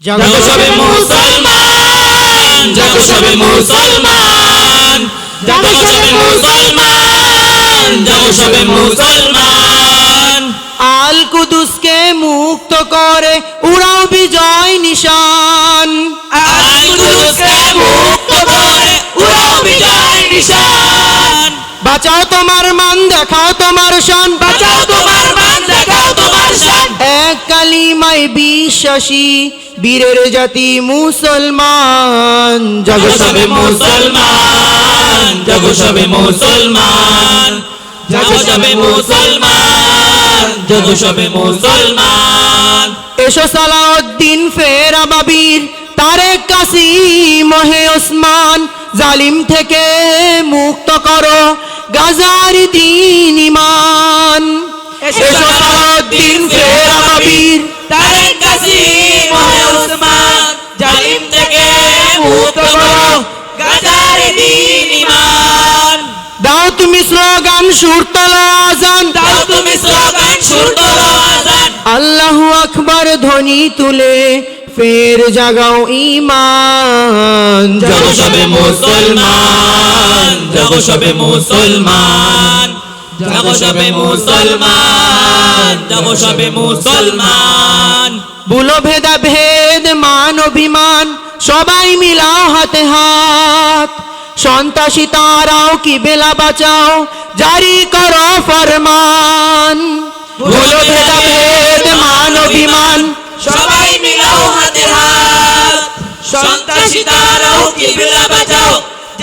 জাগো সবে মুসলমান, জাগো সবে মুসলমান, জাগো সবে মুসলমান, জাগো সবে মুসলমান। আল কুদুসকে মুক্ত করে উড়াও বিজয় নিশান, আল কুদুসকে মুক্ত করে উড়াও বিজয় নিশান। বাঁচাও তোমার মান, দেখাও তোমার শান, বাঁচাও তোমার মান, দেখাও তোমার শান। এক কালিমায় বিশ্বাসী বীরের জাতি মুসলমান। জাগো সবে মুসলমান, জাগো সবে মুসলমান, জাগো সবে মুসলমান, জাগো সবে মুসলমান। এসো সালাউদ্দিন ফের আবাবির, তারেক কাসিম হে ওসমান, জালিম থেকে মুক্ত করো গাজার দ্বীন ঈমান। এসো সালাউদ্দিন ফের আবাবির, তারেক কাসিম হে ওসমান, জালিম থেকে মুক্ত করো গাজার দ্বীন ঈমান। দাও তুমি স্লোগান, সুর তোলো আজান, দাও তুমি স্লোগান, সুর তোলো আজান। আল্লাহু আকবার ধ্বনি তুলে ফের জাগাও ঈমান। জাগো সবে মুসলমান, জাগো সবে মুসলমান, জাগো সবে মুসলমান, জাগো সবে মুসলমান। ভুলো ভেদা ভেদ মান অভিমান, সবাই মিলাও হাতে হাত, সন্ত্রাসী তারাও কি বেলা বাঁচাও, জারি করো ফরমান। ভুলো ভেদা ভেদ মান অভিমান, সবাই মিলাও হাতে হাত, সন্ত্রাসী তারাও কিবলা বাঁচাও,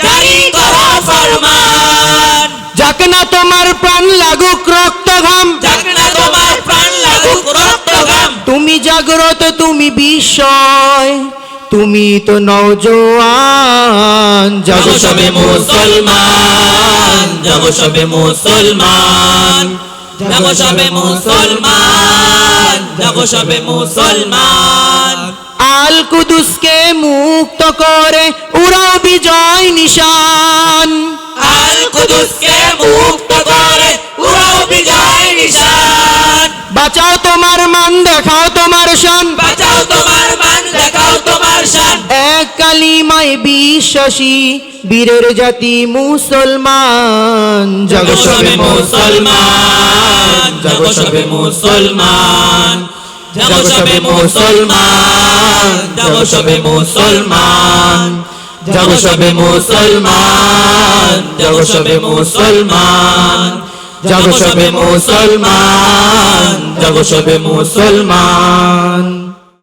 জারি করো ফরমান। যাক না তোমার প্রাণ লাগুক রক্ত ঘাম, যাক না তোমার প্রাণ লাগুক রক্ত ঘাম। তুমি জাগ্রত, তুমি বিস্ময়, তুমি তো নওজোয়ান। জাগো সবে মুসলমান, জাগো সবে মুসলমান, জাগো সবে মুসলমান, জাগো সবে মুসলমান। আল কুদুসকে মুক্ত করে উড়াও বিজয় নিশান, আল কুদুসকে মুক্ত করে উড়াও বিজয় নিশান। বাঁচাও তোমার মান, দেখাও তোমার শান, বাঁচাও তোমার মান, দেখাও তোমার শান। এক কালিমায় বিশ্বাসী বীরের জাতি মুসলমান। জাগো সবে মুসলমান, জাগো সবে মুসলমান, জাগো সবে মুসলমান, জাগো সবে মুসলমান, জাগো সবে মুসলমান, জাগো সবে মুসলমান, জাগো সবে মুসলমান, জাগো সবে মুসলমান।